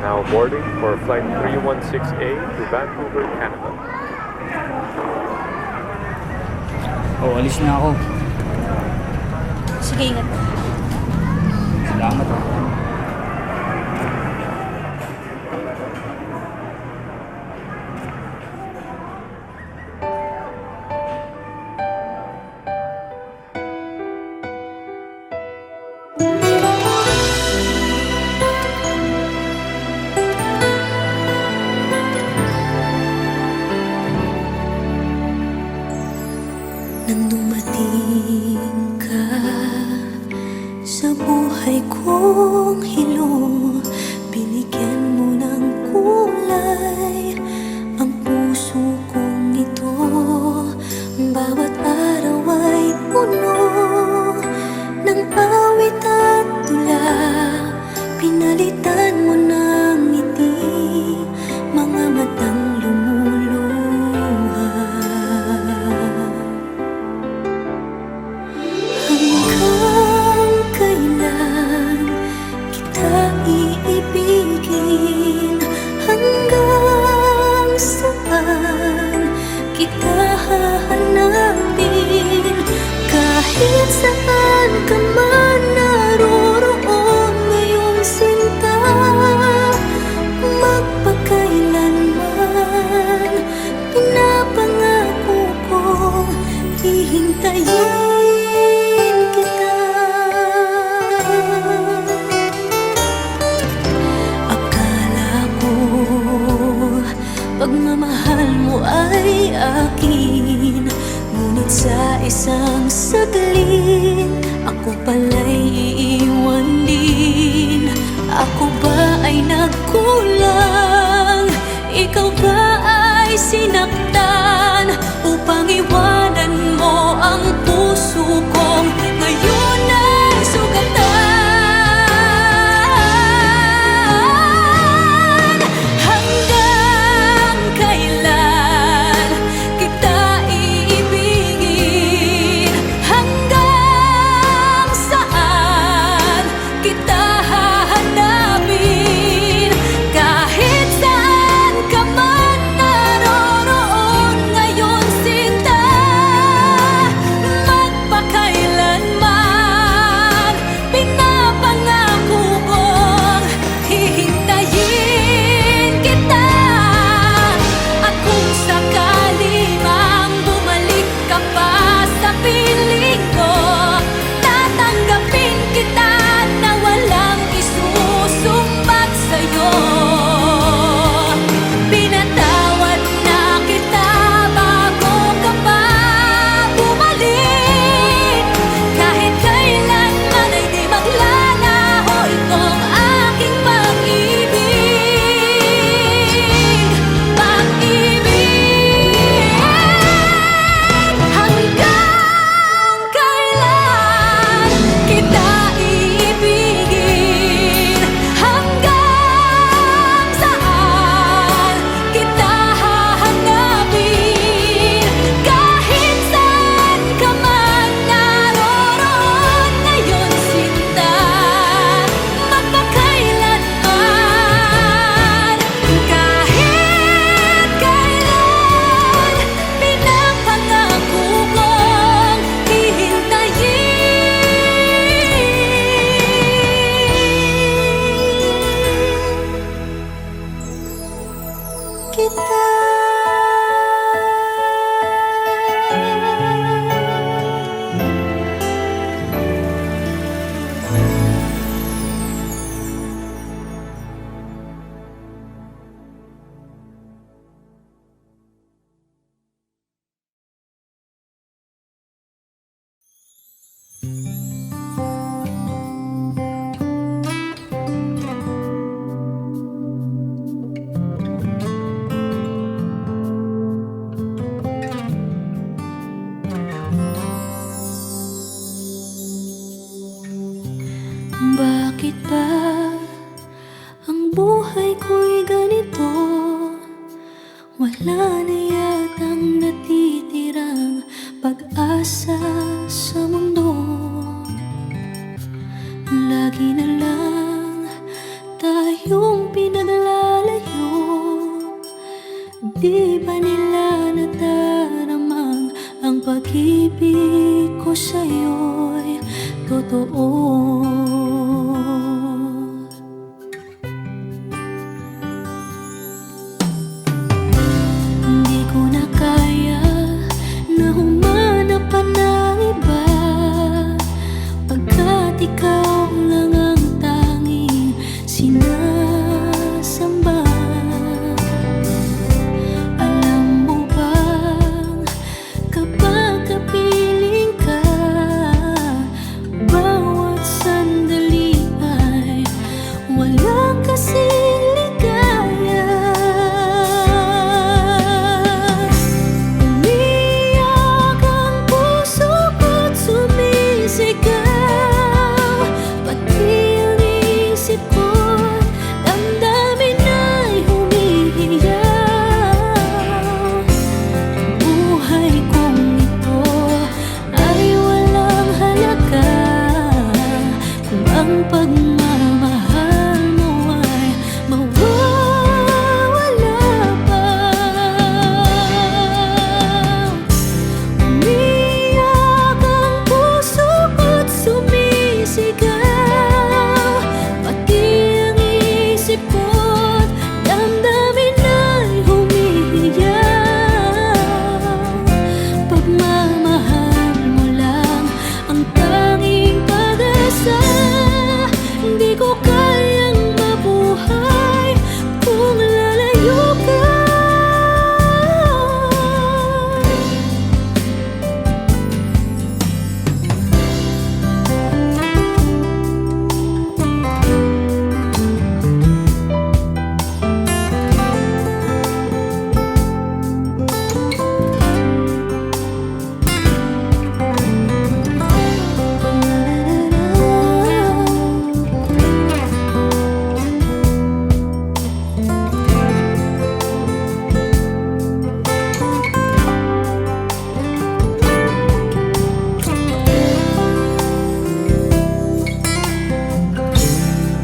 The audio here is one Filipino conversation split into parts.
now boarding for flight 316A to Vancouver, Canada. Oh, alis na ako. Sige, ingat. Salamat. Nang dumating ka sa buhay kong hilo, binigyan mo ng kulay ang puso kong ito. Bawat araw ay puno ng awit at tula. Pinalitan mo ng ngiti mga matang lumuluha. Hanggang kailan kita iibigin? Hanggang saan kita hahanapin? Kahit saan ka man naroroon ngayong sinta, magpakailanman pinapangako kong hihintayin kita. Akala ko pagmamahal mo ay akin, ngunit sa isang saglit ako pala'y iiwan din. Ako ba ay nagkulang? Ikaw ba ay sinaktan upang iwanan mo ang puso kong ngayon ay sugatan? Hanggang kailan kita iibigin? Hanggang saan kita hahanapin? Kahit saan ka man naroroon ngayon sinta, magpakailanman pinapangako kong hihintayin kita. At kung sakali mang bumalik ka pa sa piling ko, tatanggapin kita na walang isusumbat sa'yo. Pinatawad na kita bago ka pa bumalik. Kahit kailanman ay di maglalaho itong aking pag-ibig. Pag-ibig. Hanggang kailan kita iibigin? Hanggang saan kita hahanapin? Kahit saan ka man naroroon ngayon sinta, magpakailanman. Kahit kailan pinapangako kong hihintayin kita. Bakit ba ang buhay ko'y ganito? Wala na yatang natitirang pag-asa sa mundo. Lagi na lang tayong pinag totoo. Hindi ko na kaya na humanap pa ng iba, pagkat ikaw lang ang tanging sinasamba. Alam mo bang kapag kapiling ka, bawat sandali ay walang kasing ligaya. Umiyak ang puso ko't sumisigaw, pati ang isip ko't damdamin ay humihiyaw. Buhay kong ito ay walang halaga kung ang pagmamahal mo ay mawawala pa. Umiyak ang puso ko't sumisigaw, pati ang isip ko't damdamin ay humihiyaw. Pagmamahal mo lang ang tanging pag-asa, hindi ko kayang mabuhay kung lalayo ka.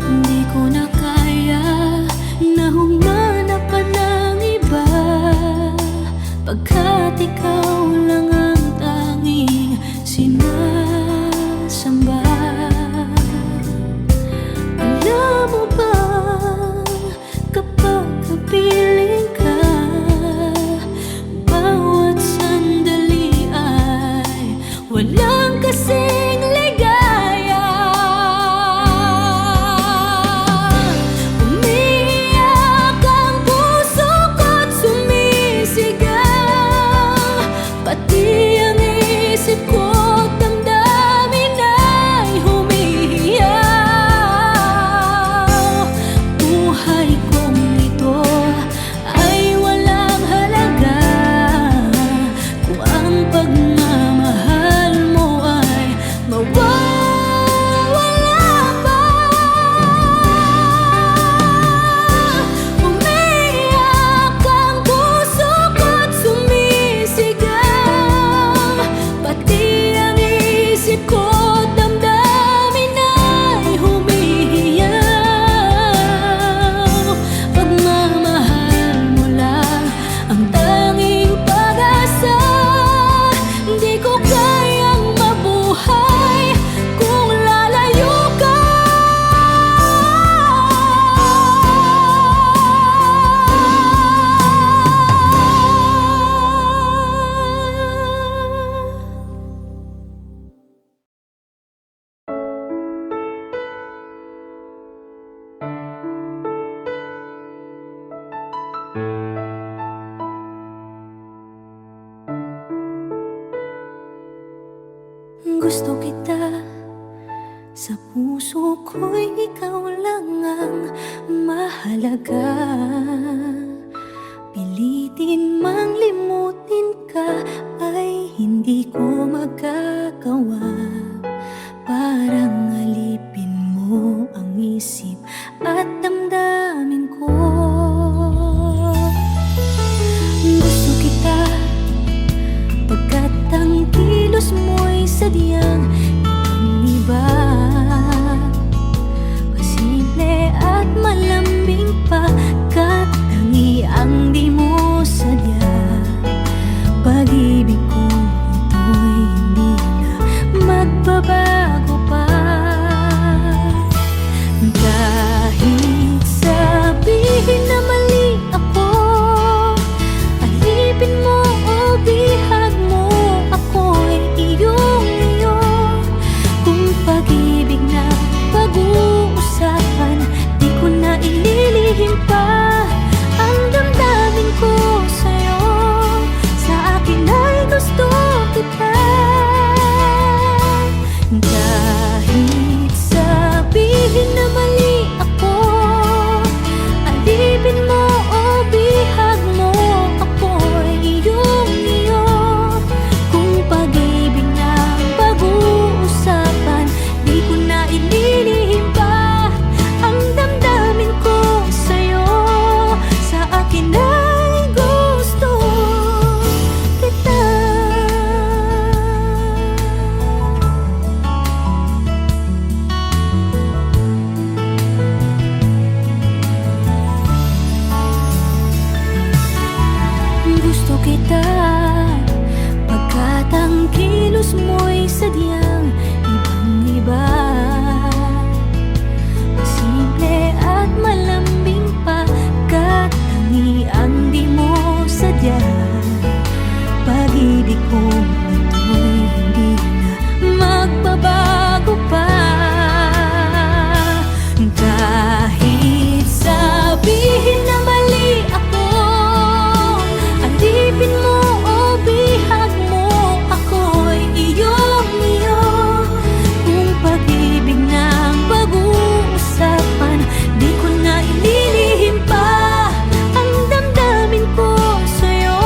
Hindi ko na kaya na humanap pa ng iba, pagkat ikaw lang ang tanging sinasamba. Alam mo ba kapag kapiling ka, bawat sandali ay walang kasing ligaya. Umiyak ang puso ko't sumisigaw, pati ang isip ko't damdamin ay humihiyaw. Buhay kong ito ay walang halaga kung ang pagmamahal mo ay mawawala pa. Umiyak ang puso ko't sumisigaw, pati ang isip ko't damdamin ay humihiyaw. Pagmamahal mo lang ang tanging pag-asa, hindi ko kayang mabuhay kung lalayo ka. Gusto kita, sa puso ko'y ikaw lang ang mahalaga. Pilitin mang limutin ka ay hindi ko magagawa. Parang alipin mo ang isip at damdamin ko. Gusto kita pagkat ang kilos mo'y sadyang ibang-iba. Pasimple at malambing pa, kat tangi ang di mo sadya. Pag-ibig ko ito'y hindi na magbabago pa. pag-ibig kong ito'y hindi na magbabago pa. Kahit sabihin na mali ako, alipin mo o bihag mo, ako'y iyong-iyo. Kung pag-ibig ng pag-uusapan, di ko na ililihim pa ang damdamin ko sa'yo.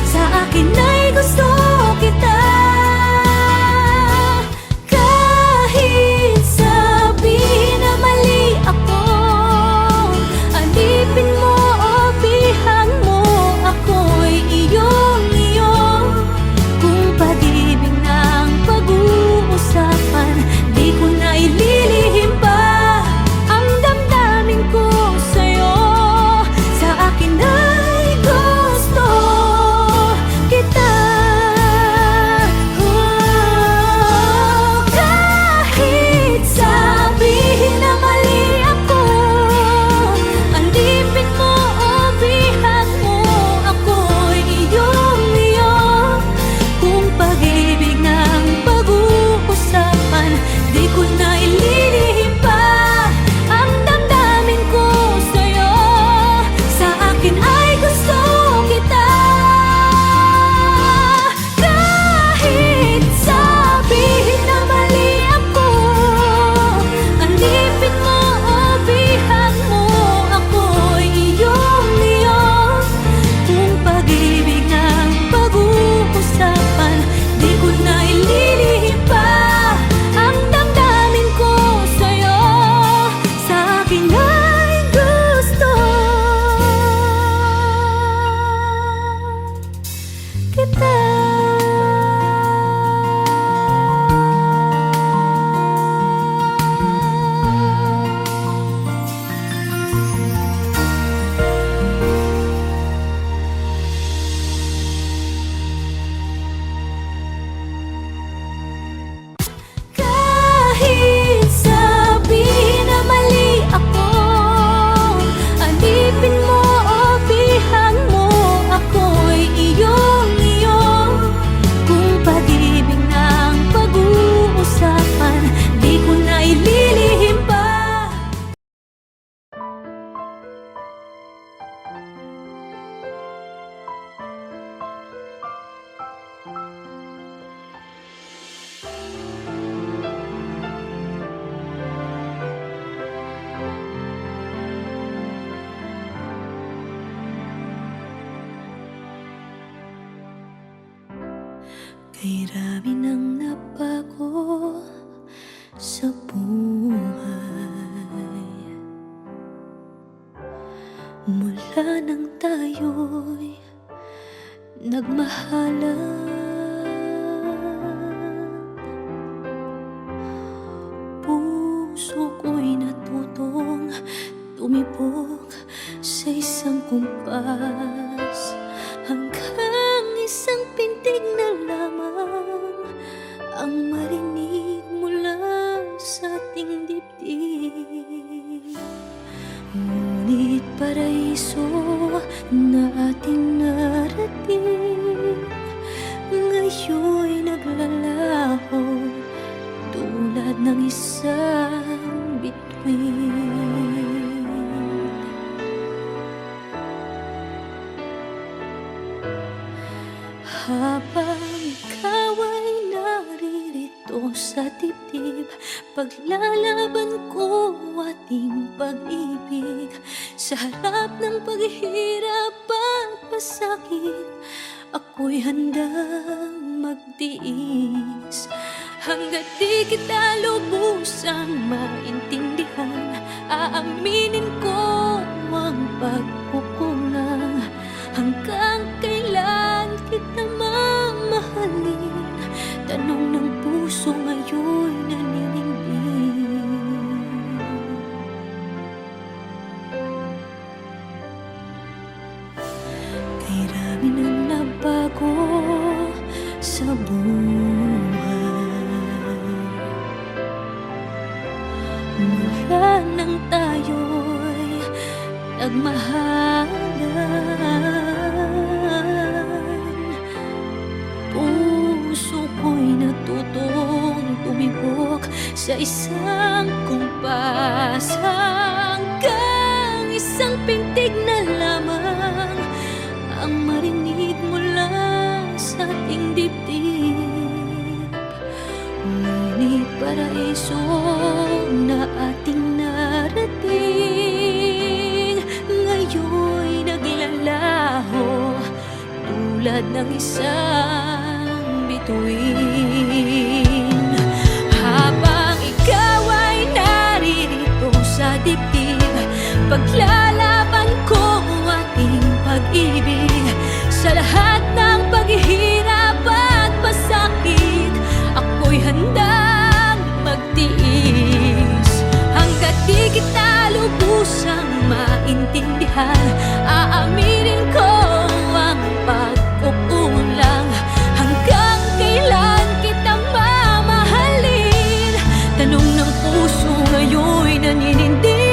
Sa akin ay gusto kita. Kahit sabihin na mali ako, alipin mo o bihag mo, ako'y iyong-iyo. Kung pag-ibig ng pag-uusapan, di ko na ililihim pa ang damdamin ko sa'yo. Sa akin ay gusto kita. Kahit sabihin na mali ako, alipin mo o bihag mo, ako'y iyong-iyo. Kung pag-ibig ng pag-uusapan, di ko na ililihim pa ang damdamin ko sa'yo. Sa akin ay gusto kita. Kahit sabihin na mali ako, alipin mo o bihag mo, ako'y iyong-iyo. Kung pag-ibig ng pag-uusapan, di ko na ililihim pa ang damdamin ko sa'yo. Sa akin ay gusto kita. Kahit sabihin na mali ako, alipin mo o bihag mo, ako'y iyong-iyo. Kung pag-ibig ng pag-uusapan, di ko na ililihim pa. Kay rami nang nabago sa buhay, mula nang tayo'y nagmahalan. Puso ko'y natutong tumibok sa isang kumpas, hanggang isang pintig na lamang ang marinig mula sa ating dibdib. Ngunit paraiso na ating narating, ngayon'y naglalaho tulad ng isang bituin. Habang ikaw ay naririto sa dibdib, paglalaban ko ating pag-ibig. Sa harap ng paghihirap at pasakit, ako'y handang magtiis. Hanggat di kita lubusang maintindihan, aaminin ko ang pagkukulang. Hanggang kailan kita mamahalin? Tanong ng puso ngayon naninindig. Kay rami nang nabago sa buhay, mula nang tayo'y nagmahalan. ako'y natutong tumibok sa isang kumpas, hanggang isang pintig na lamang ang marinig mula sa ating dibdib. Ngunit paraiso na ating narating, ngayon'y naglalaho tulad ng isang bituin. Habang ikaw ay naririto sa dibdib, paglalaban ko ang ating pag-ibig. Sa lahat ng paghihirap at pasakit, ako'y handang magtiis. Hanggat di kita lubusang maintindihan, aaminin ko ang pagkukulang. Hanggang kailan kita mamahalin? Tanong ng puso ngayon'y naninindig.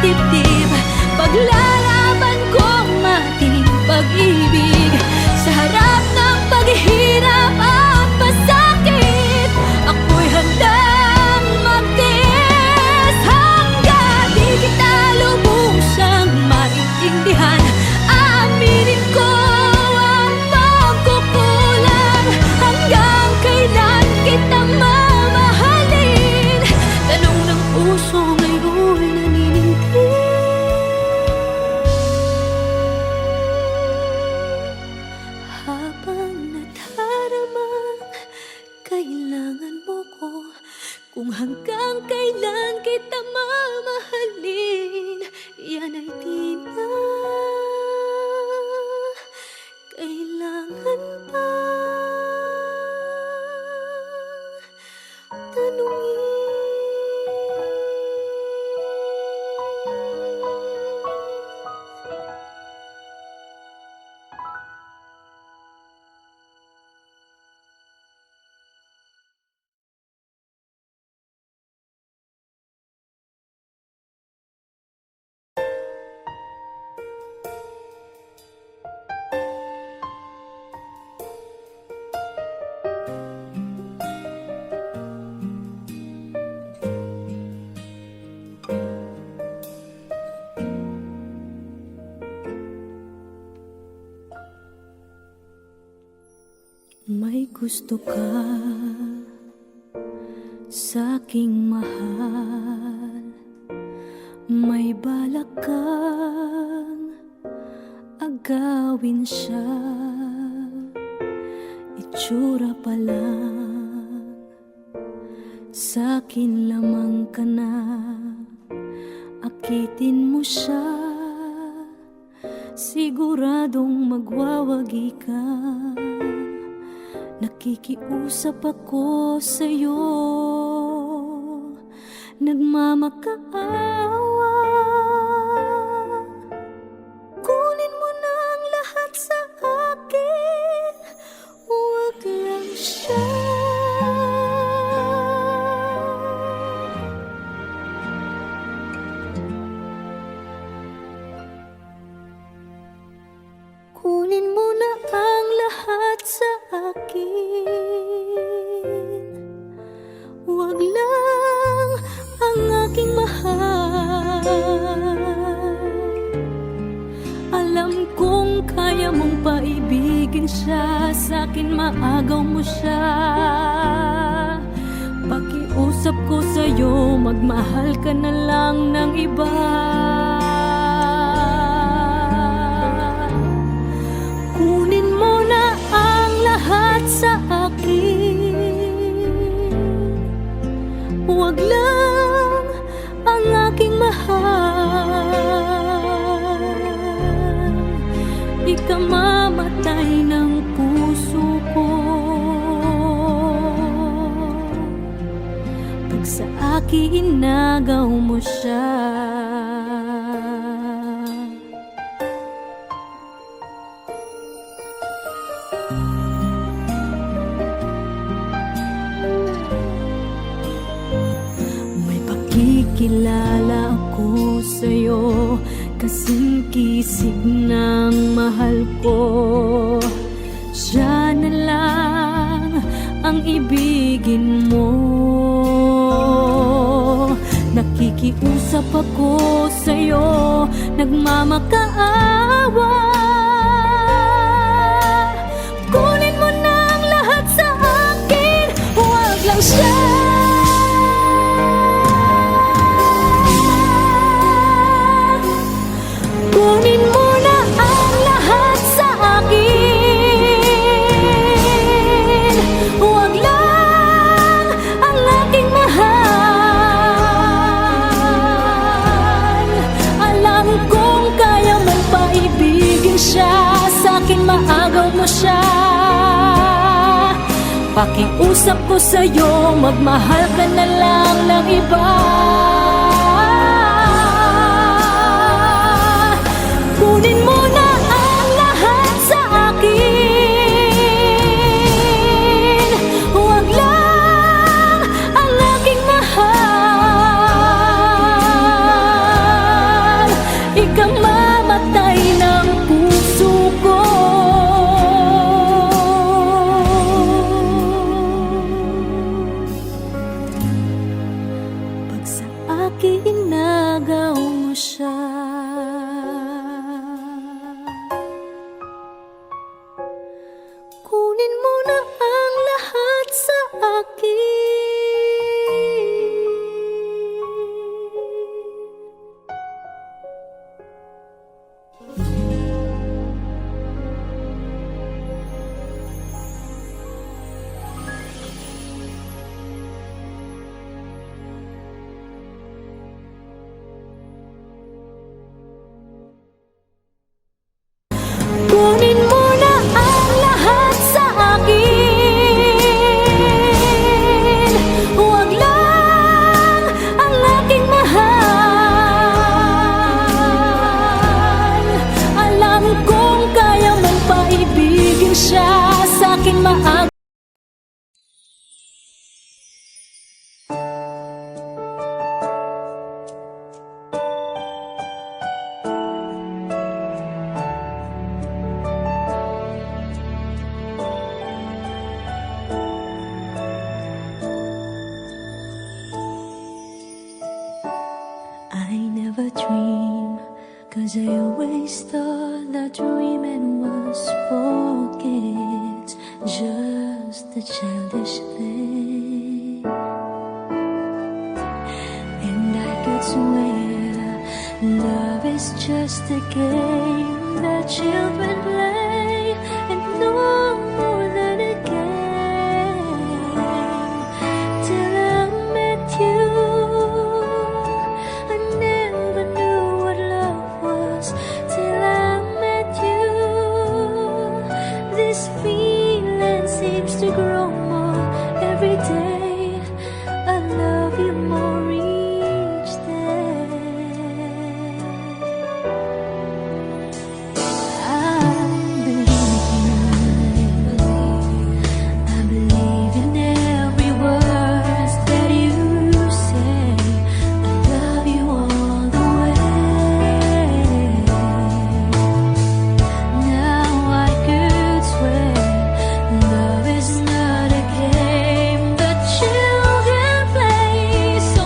Dibdib, paglalaban ko ang ating pag-ibig. Sa harap ng paghihirap at pasakit, ako'y handang magtiis. Hanggang di kita lubusang maintindihan, aaminin ko ang pagkukulang. Hanggang kailan kita mamahalin? Tanong ng puso ngayon. Habang nadaramang kailangan mo ko, kung hanggang kailan kita mamahalin, yan ay di na kailangan pa tanungin. May gusto ka sa'king mahal, may balak kang agawin siya. Itsura pa lang, sa'kin lamang ka na, akitin mo siya. Siguradong magwawagi ka. Nakikiusap ako sa'yo, nagmamakaawa. Kunin mo na ang lahat sa akin, huwag lang siya. Kunin mo na ang lahat sa akin, huwag lang ang aking mahal. Alam kong kaya mong paibigin siya, sa'kin maagaw mo siya. Pakiusap ko sa'yo, magmahal ka na lang ng iba. Kunin mo na ang lahat sa akin, huwag lang ang aking mahal. Di ka mamatay ng puso ko pag sa akin inagaw mo siya. nagpakilala ako sa'yo, kasing kisig ng mahal ko. Siya na lang ang ibigin mo. Nakikiusap ako sa'yo, nagmamakaawa. Kunin mo na ang lahat sa akin, huwag lang siya. Kunin mo na ang lahat sa akin, huwag lang ang aking mahal. Alam kong kaya mong paibigin siya, sa'kin maagaw mo siya. Pakiusap ko sa'yo, magmahal ka na lang ng iba. Kunin mo na ang lahat sa akin, huwag lang ang aking mahal. Ikang mamatay ng puso ko. Pag sa akin inagaw mo siya. Kunin mo na ang lahat sa akin. Kunin mo na ang lahat sa akin, huwag lang ang aking mahal. Alam kong kaya mong paibigin siya, sa'kin maagaw. I never dream, 'cause I always thought that dreaming was for kids, just a childish thing. And I could swear love is just a game that children play, and no more than a game. Till I met you, I never knew what love was. Till I met you, this feeling seems to grow more every day. I love you more each day. I believe in every word that you say. I love you all the way. Now I could swear love is not a game that children play. So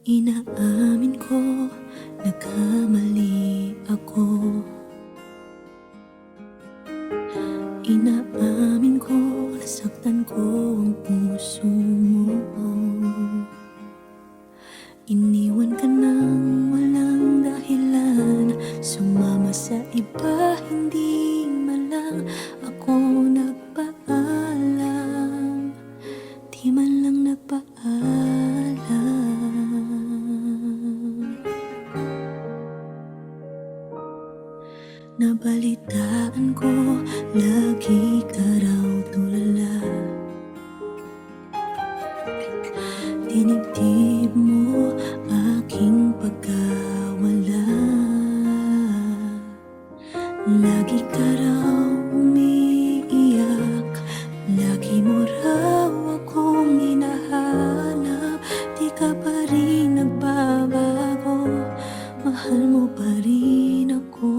Inaamin ko, nagkamali ako. Inaamin ko, nasaktan ko ang puso mo. Iniwan ka nang walang dahilan, sumama sa iba, hindi man lang ako nagpaalam. Di man lang nagpaalam. Nabalitaan ko, lagi ka raw tulala. Dinibdib mo aking pagkawala. Lagi ka raw umiiyak, lagi mo raw akong hinahanap. Di ka pa rin nagbabago, mahal mo pa rin ako.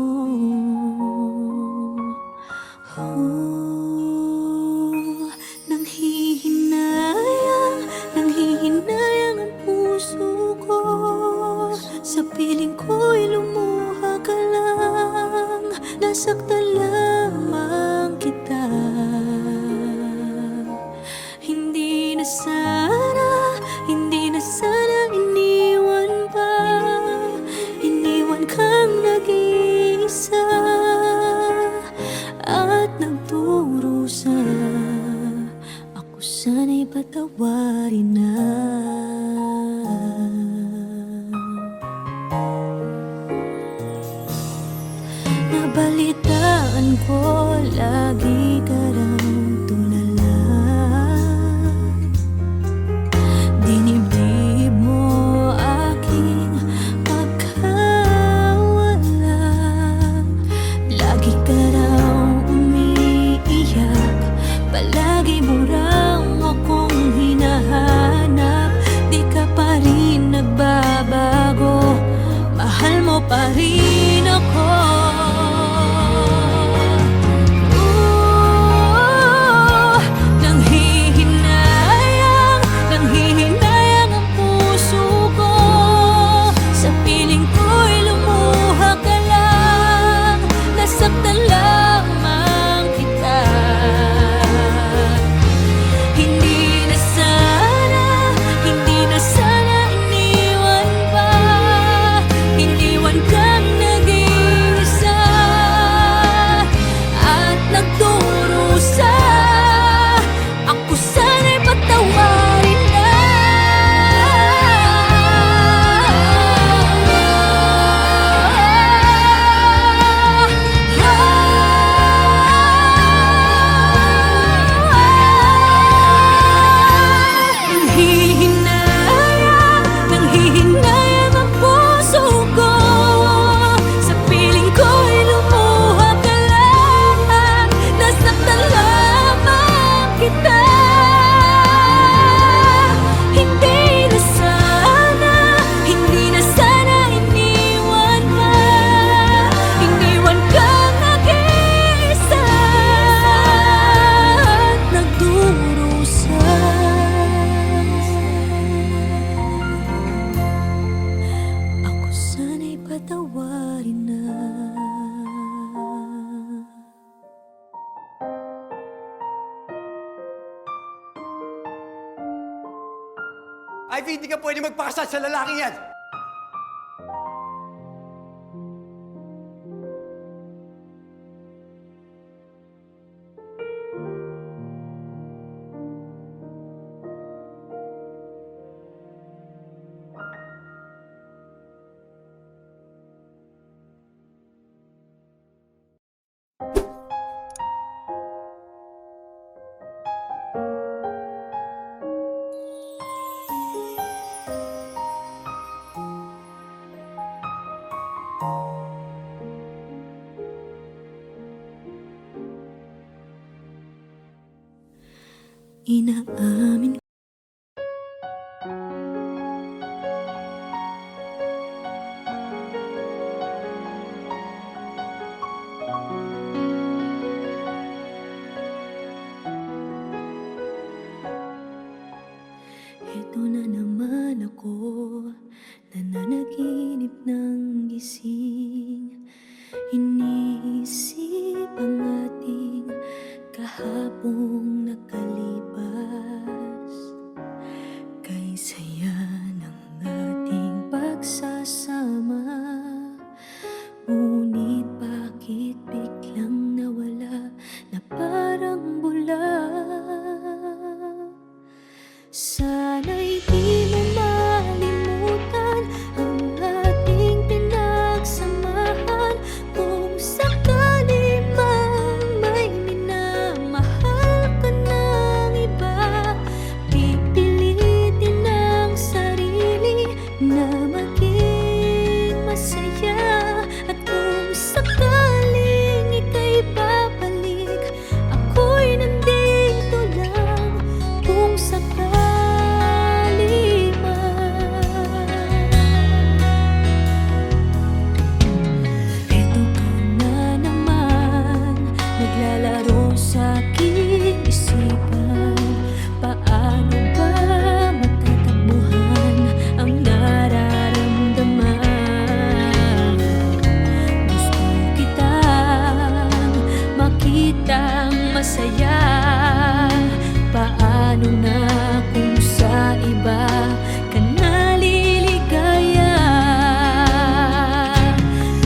Nanghihinayang ang puso ko. Sa piling ko'y lumuha ka lang, nasaktan lamang kita. Hindi na sana iniwan pa. Iniwan kang nag-iisa at nagdurusa. Ako sana'y patawarin na. Nabalitaan ko, lagi ka raw tulala. Dinibdib mo aking pagkawala. Lagi ka raw umiiyak, palagi mo raw akong hinahanap. Di ka pa rin nagbabago, mahal mo pa rin ako. Nanghihinayang ang puso ko. Sa piling ko'y lumuha ka lang, nasaktan lamang kita. Hindi na sana iniwan pa. Iniwan kang nag-iisa at nagdurusa. Ako sana'y patawarin na. Nanghihinayang ang puso ko. Sa piling ko'y lumuha ka lang, nasaktan lamang kita. Hindi na sana iniwan pa. Iniwan kang nag-iisa at nagdurusa. Ako sana'y patawarin na. Ivy, hindi ka pwede magpakasal sa lalaking yan! Inaamin naglalaro sa aking isipan. Paano ba matatakbuhan ang nararamdaman? Gusto kitang makitang masaya. Paano na kung sa iba ka naliligaya?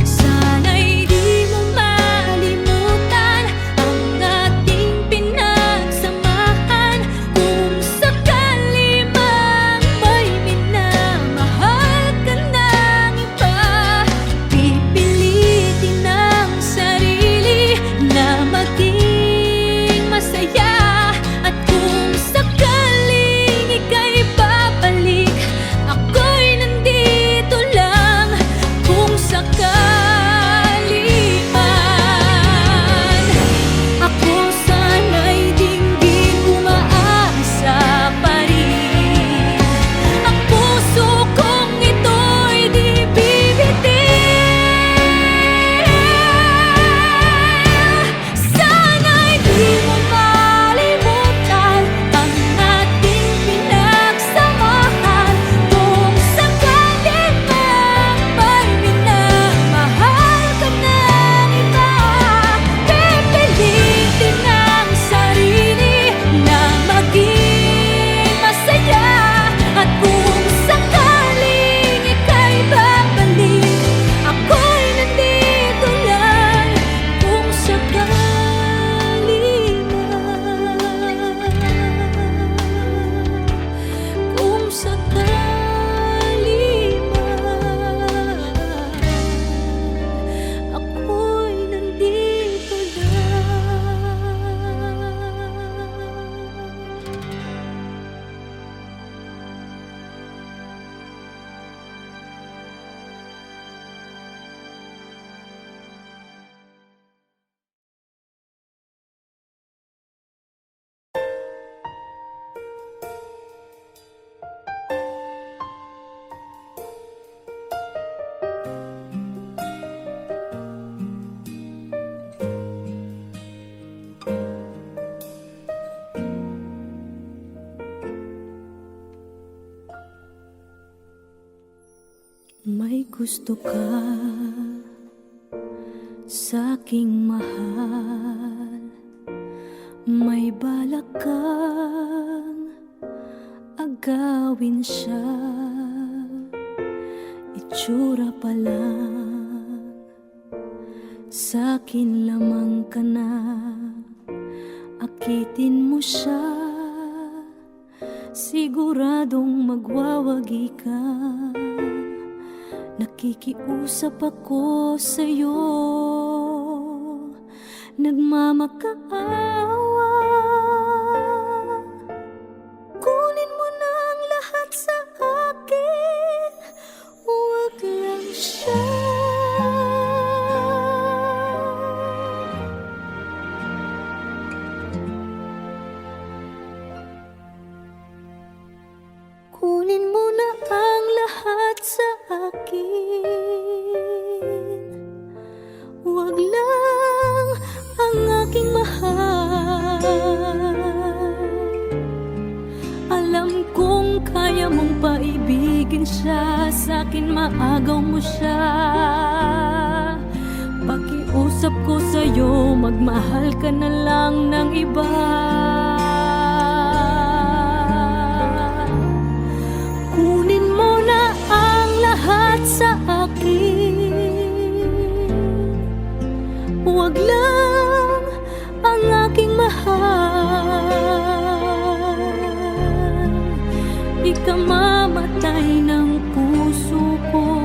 Sana'y di mo malimutan ang ating pinagsamahan. Kung sakali mang may minamahal ka ng iba, pipilitin ang sarili na maging masaya. At kung sakaling ika'y babalik, ako'y nandito lang. Kung sakali man, ako sana'y dinggin umaasa pa rin. Ang puso kong ito'y di bibitin. Sana'y di mo malimutan ang ating pinagsamahan. Kung sakali mang may minamahal ka ng iba, pipilitin ang sarili na maging masaya. At kung sakaling ika'y babalik, ako'y nandito lang. Kung sakali man, kung sakali man, ako'y nandito lang. May gusto ka sa'king mahal, may balak kang agawin siya. Itsura pa lang, sa'kin lamang ka na. Akitin mo siya, siguradong magwawagi ka. Nakikiusap ako sa'yo, nagmamakaawa. Kunin mo na ang lahat sa akin, huwag lang siya. Kunin mo na ang lahat sa akin, huwag lang ang aking mahal. Alam kong kaya mong paibigin siya, sa'kin maagaw mo siya. Pakiusap ko sa'yo, magmahal ka na lang ng iba. Kunin mo na ang lahat sa akin, huwag lang ang aking mahal. Ikamamatay ng puso ko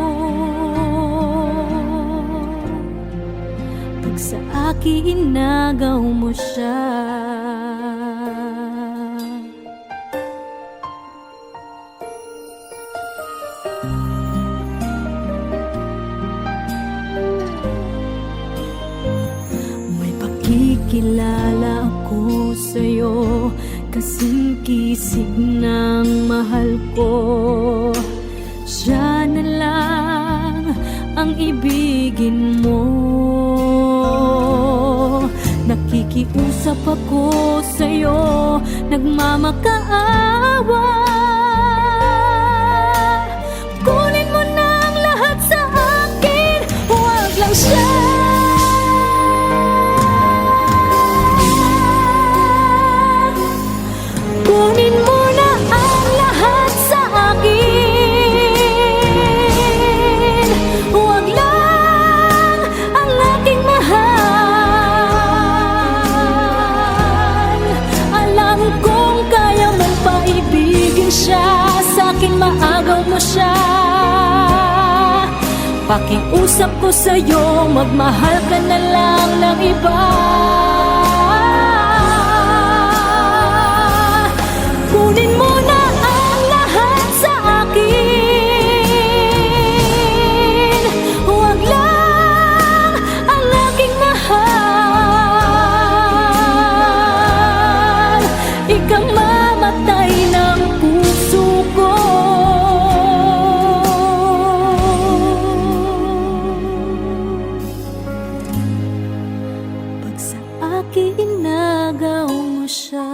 pag sa akin inagaw mo siya. Kilala ako sa'yo, kasing kisig ng mahal ko. Siya na lang ang ibigin mo. Nakikiusap ako sa'yo, nagmamakaawa. Kunin mo na ang lahat sa akin, huwag lang siya. Kunin mo na ang lahat sa akin, huwag lang ang aking mahal. Alam kong kaya mong paibigin siya, sa'kin maagaw mo siya. Pakiusap ko sa'yo, magmahal ka na lang ng iba. Kunin mo na ang lahat sa akin, huwag lang ang aking mahal. Ikamamatay ng puso ko. Pag sa akin nagaw mo siya.